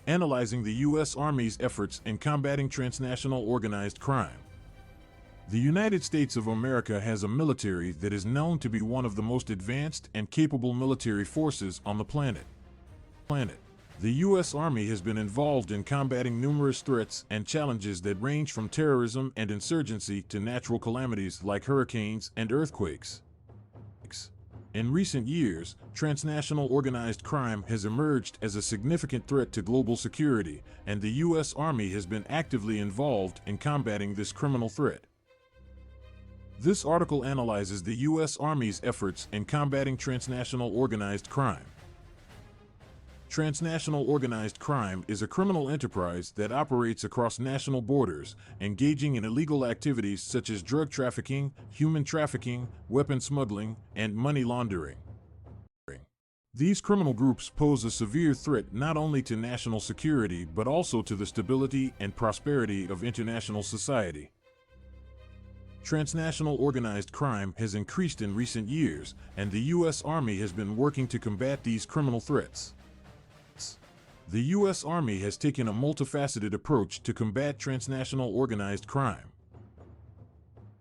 Analyzing the U.S. Army's efforts in combating transnational organized crime. The United States of America has a military that is known to be one of the most advanced and capable military forces on the planet. The U.S. Army has been involved in combating numerous threats and challenges that range from terrorism and insurgency to natural calamities like hurricanes and earthquakes. In recent years, transnational organized crime has emerged as a significant threat to global security, and the U.S. Army has been actively involved in combating this criminal threat. This article analyzes the U.S. Army's efforts in combating transnational organized crime. Transnational organized crime is a criminal enterprise that operates across national borders, engaging in illegal activities such as drug trafficking, human trafficking, weapon smuggling, and money laundering. These criminal groups pose a severe threat not only to national security but also to the stability and prosperity of international society. Transnational organized crime has increased in recent years, and the U.S. Army has been working to combat these criminal threats. The U.S. Army has taken a multifaceted approach to combat transnational organized crime.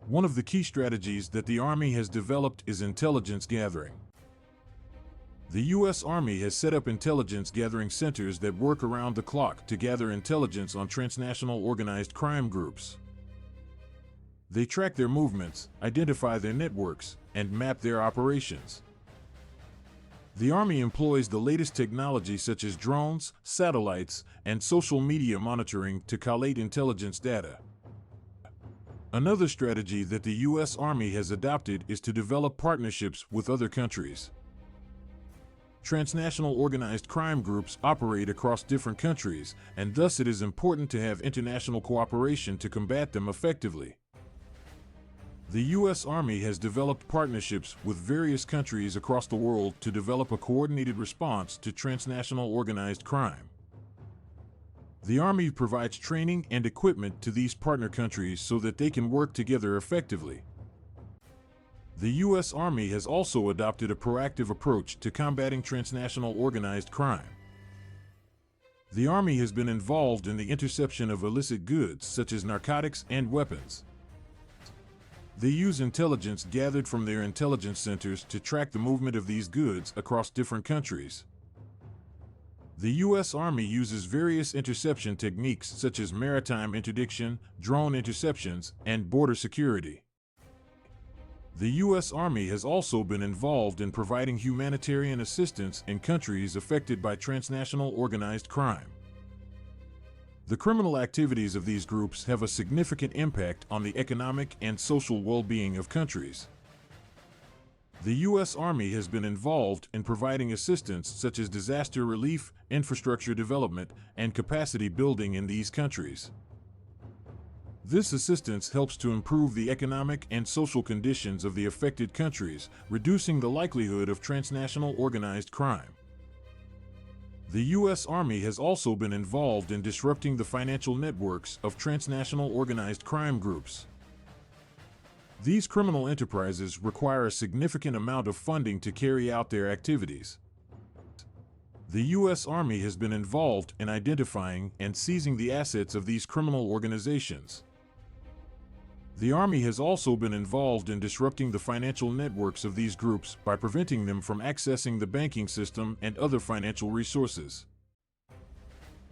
One of the key strategies that the Army has developed is intelligence gathering. The U.S. Army has set up intelligence gathering centers that work around the clock to gather intelligence on transnational organized crime groups. They track their movements, identify their networks, and map their operations. The Army employs the latest technology such as drones, satellites, and social media monitoring to collate intelligence data. Another strategy that the U.S. Army has adopted is to develop partnerships with other countries. Transnational organized crime groups operate across different countries, and thus it is important to have international cooperation to combat them effectively. The U.S. Army has developed partnerships with various countries across the world to develop a coordinated response to transnational organized crime. The Army provides training and equipment to these partner countries so that they can work together effectively. The U.S. Army has also adopted a proactive approach to combating transnational organized crime. The Army has been involved in the interception of illicit goods such as narcotics and weapons. They use intelligence gathered from their intelligence centers to track the movement of these goods across different countries. The U.S. Army uses various interception techniques such as maritime interdiction, drone interceptions, and border security. The U.S. Army has also been involved in providing humanitarian assistance in countries affected by transnational organized crime. The criminal activities of these groups have a significant impact on the economic and social well-being of countries. The U.S. Army has been involved in providing assistance such as disaster relief, infrastructure development, and capacity building in these countries. This assistance helps to improve the economic and social conditions of the affected countries, reducing the likelihood of transnational organized crime. The U.S. Army has also been involved in disrupting the financial networks of transnational organized crime groups. These criminal enterprises require a significant amount of funding to carry out their activities. The U.S. Army has been involved in identifying and seizing the assets of these criminal organizations. The Army has also been involved in disrupting the financial networks of these groups by preventing them from accessing the banking system and other financial resources.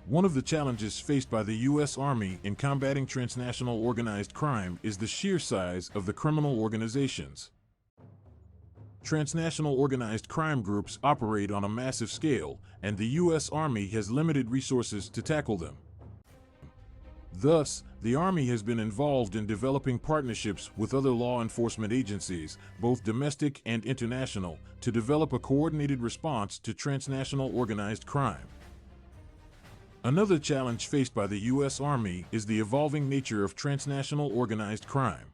One of the challenges faced by the U.S. Army in combating transnational organized crime is the sheer size of the criminal organizations. Transnational organized crime groups operate on a massive scale, and the U.S. Army has limited resources to tackle them. Thus, the Army has been involved in developing partnerships with other law enforcement agencies, both domestic and international, to develop a coordinated response to transnational organized crime. Another challenge faced by the U.S. Army is the evolving nature of transnational organized crime.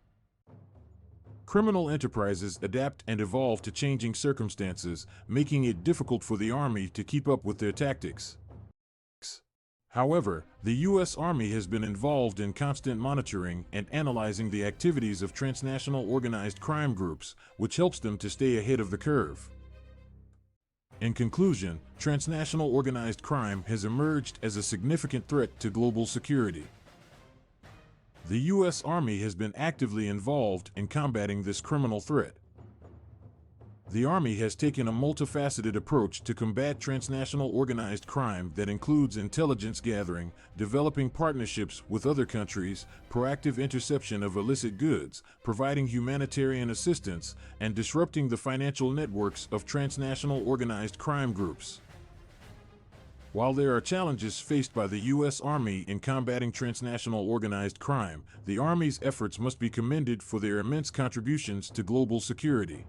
Criminal enterprises adapt and evolve to changing circumstances, making it difficult for the Army to keep up with their tactics. However, the U.S. Army has been involved in constant monitoring and analyzing the activities of transnational organized crime groups, which helps them to stay ahead of the curve. In conclusion, transnational organized crime has emerged as a significant threat to global security. The U.S. Army has been actively involved in combating this criminal threat. The Army has taken a multifaceted approach to combat transnational organized crime that includes intelligence gathering, developing partnerships with other countries, proactive interception of illicit goods, providing humanitarian assistance, and disrupting the financial networks of transnational organized crime groups. While there are challenges faced by the U.S. Army in combating transnational organized crime, the Army's efforts must be commended for their immense contributions to global security.